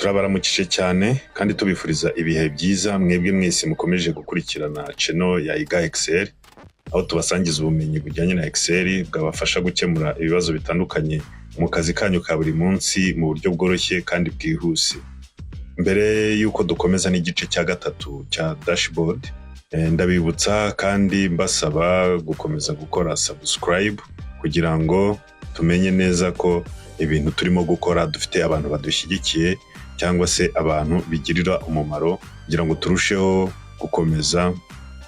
Turabaramukije cyane kandi tubifuriza ibihe byiza mwebwe mwese mukomeje gukurikirana channel ya Iga Excel, aho tubasangiza ubumenyi bujyanye na Excel bwabafasha gukemura ibibazo bitandukanye mu kazi kanyu ka buri munsi mu buryo bworoshye kandi bwihuse. Mbere yuko dukomeza n'igice cya gatatu cya dashboard, ndabibutsa kandi mbasaba gukomeza gukora subscribe kugira ngo tumenye neza ko ibintu turimo gukora dufite abantu badushyigikiye cyangwa se abantu bigirira umumaro, kugira ngo turusheho gukomeza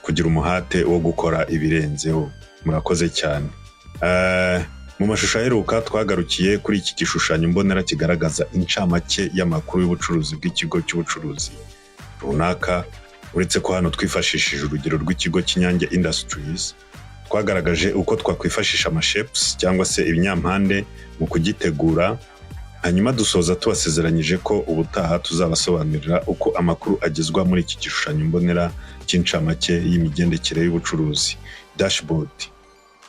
kugira umuhate wo gukora ibirenzeho. Murakoze cyane. Mu mashusho aheruka twagarukiye kuri iki gishushanyo mbonera kigaragaza incamake y'amakuru y'ubucuruzi bw'ikigo cy'ubucuruzi runaka. Uretse ko hano twifashishije urugero rw'ikigo cy'Inyange Industries, twagaragaje uko twakwifashisha amashapes cyangwa se ibinyampande mu kugitegura. Hanyuma dusoza tubasezeranyije ko ubutaha tuzabasobanurira uko amakuru agezwa muri iki gishushanyo mbonera cy'incamake y'imigendekere y'ubucuruzi dashboard.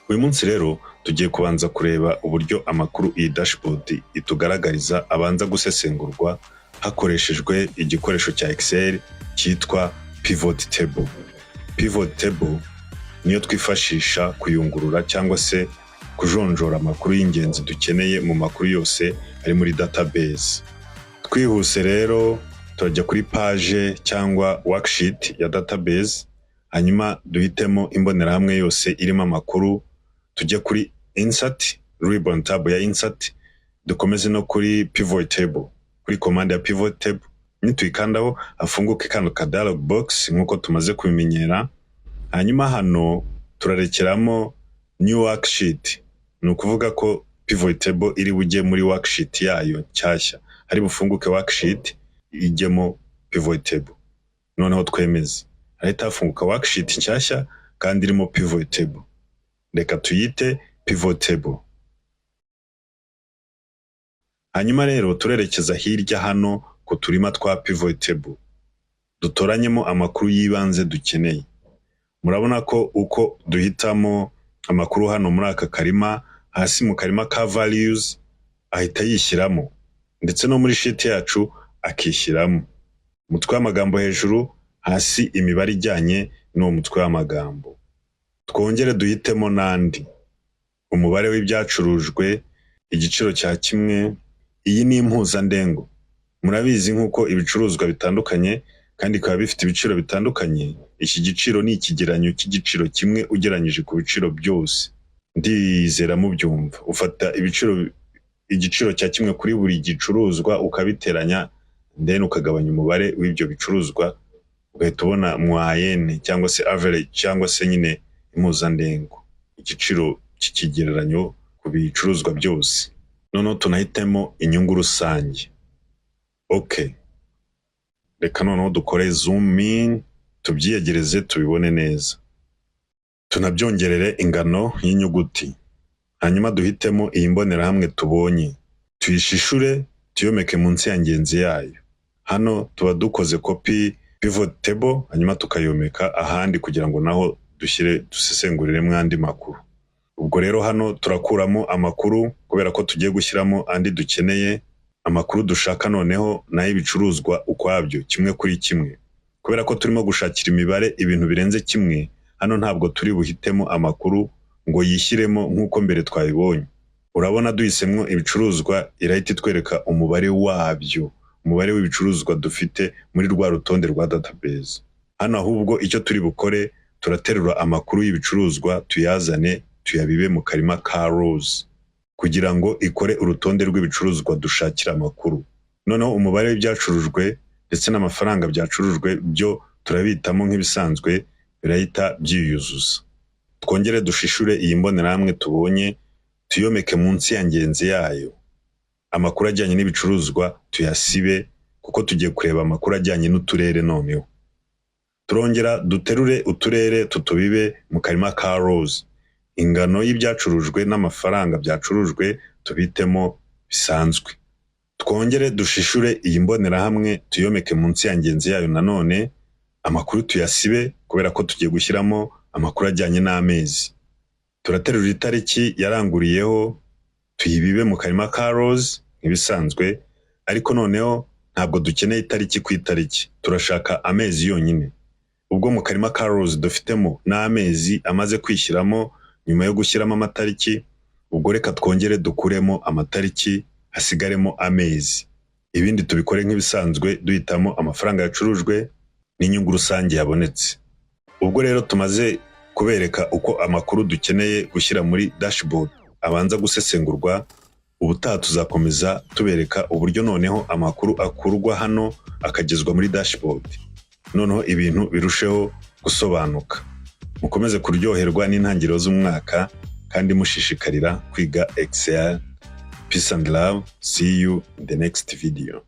Uyu munsi rero tugiye kubanza kureba uburyo amakuru iyi dashboard itugaragariza abanza gusesengurwa hakoreshejwe igikoresho cya Excel cyitwa pivot table. Pivot table niyo twifashisha kuyungurura cyangwa se kujonjora amakuru y'ingenzi dukeneye mu makuru yose ari muri database. Twihuse rero turajya kuri page cyangwa worksheet ya database, hanyuma duhitemo imbonerahamwe yose irimo amakuru, tujye kuri insert ribbon tab ya insert, dukomeze no kuri pivot table, kuri command ya pivot table. Nituyikandaho hafunguke kano ka dialog box nkuko tumaze kubimenyera. Hanyuma hano turarekeramo new worksheet, ni ukuvuga ko pivot table iri bujye muri worksheet yayo nshyashya. Hari bufunguke worksheet ijyemo pivot table, noneho twemeze. Ahita hafunguka worksheet nshyashya kandi irimo pivot table. Reka tuyite pivot table. Hanyuma rero turerekeza hirya hano ku turima twa pivot table, dutoranyemo amakuru y'ibanze dukeneye. Murabona ko uko duhitamo amakuru hano muri aka karima, hasi mu karima ka values ahita yishyiramo, ndetse no muri sheet yacu akishyiramo. Umutwe w'amagambo hejuru, hasi imibare ijyanye n'uwo mutwe w'amagambo. Twongere duhitemo n'andi, umubare w'ibyacurujwe, igiciro cya kimwe. Iyi ni impuzandengo. Murabizi nk'uko ibicuruzwa bitandukanye kandi bikaba bifite ibiciro bitandukanye, iki giciro ni ikigeranyo cy'igiciro kimwe ugeranyije ku biciro byose. Ndizera mubyumva. Ufata igiciro cya kimwe kuri buri gicuruzwa ukabiteranya, then ukagabanya umubare w'ibyo bicuruzwa, ugahita ubona moyenne cyangwa se average cyangwa se nyine impuzandengo, igiciro cy'ikigereranyo ku bicuruzwa byose. Noneho tunahitemo inyungu rusange. Okay, reka noneho dukore zoom in tubyiyegereze tubibone neza. Tunabyongerere ingano y'inyuguti. Hanyuma duhitemo iyi mbonerahamwe tubonye, tuyishishure tuyomeke munsi ya ngenzi yayo. Hano tuba dukoze copy pivot table, hanyuma tukayomeka ahandi kugira ngo naho dusesengurire andi makuru. Ubwo rero hano turakuramo amakuru kubera ko tugiye gushyiramo andi dukeneye. Amakuru dushaka noneho nayo ibicuruzwa ukwabyo kimwe kuri kimwe. Kubera ko turimo gushakira imibare ibintu birenze kimwe, hano ntabwo turi buhitemo amakuru ngo yishyiremo nk'uko mbere twabibonye. Urabona duhisemo ibicuruzwa irahita itwereka umubare wabyo, umubare w'ibicuruzwa dufite muri rwa rutonde rwa database. Hano ahubwo icyo turi bukore, turaterura amakuru y'ibicuruzwa tuyazane tuyabibe mu karima ka rows, kugira ngo ikore urutonde rw'ibicuruzwa dushakira amakuru. Noneho umubare w'ibyacurujwe ndetse n'amafaranga byacurujwe byo turabitamo nk'ibisanzwe, birahita byiyuzuza. Twongere dushishure iyi mbonerahamwe tubonye, tuyomeke munsi ya ngenzi yayo. Amakuru ajyanye n'ibicuruzwa tuyasibe kuko tugiye kureba amakuru ajyanye n'uturere noneho. Turongera duterure uturere tutubibe mu karima ka rows. Ingano y'ibyacurujwe n'amafaranga byacurujwe tubitemo bisanzwe. Twongere dushishure iyi mbonerahamwe tuyomeke munsi ya ngenzi yayo nanone. Amakuru tuyasibe kubera ko tugiye gushyiramo amakuru ajyanye n'amezi. Turaterura itariki yaranguriyeho tuyibibe mu karima ka rows nk'ibisanzwe, ariko noneho ntabwo dukeneye itariki ku itariki, turashaka amezi yonyine. Ubwo mu karima ka rows dufitemo n'amezi amaze kwishyiramo nyuma yo gushyiramo amatariki, ubwo reka twongere dukuremo amatariki hasigaremo amezi. Ibindi tubikore nk'ibisanzwe duhitamo amafaranga yacurujwe n'inyungu rusange yabonetse. Ubwo rero tumaze kubereka uko amakuru dukeneye gushyira muri dashboard abanza gusesengurwa, ubutaha tuzakomeza tubereka uburyo noneho amakuru akurwa hano akagezwa muri dashboard, noneho ibintu birusheho gusobanuka. Mukomeze kuryoherwa n'intangiriro z'umwaka kandi mushishikarira kwiga Excel. Peace and love. See you in the next video.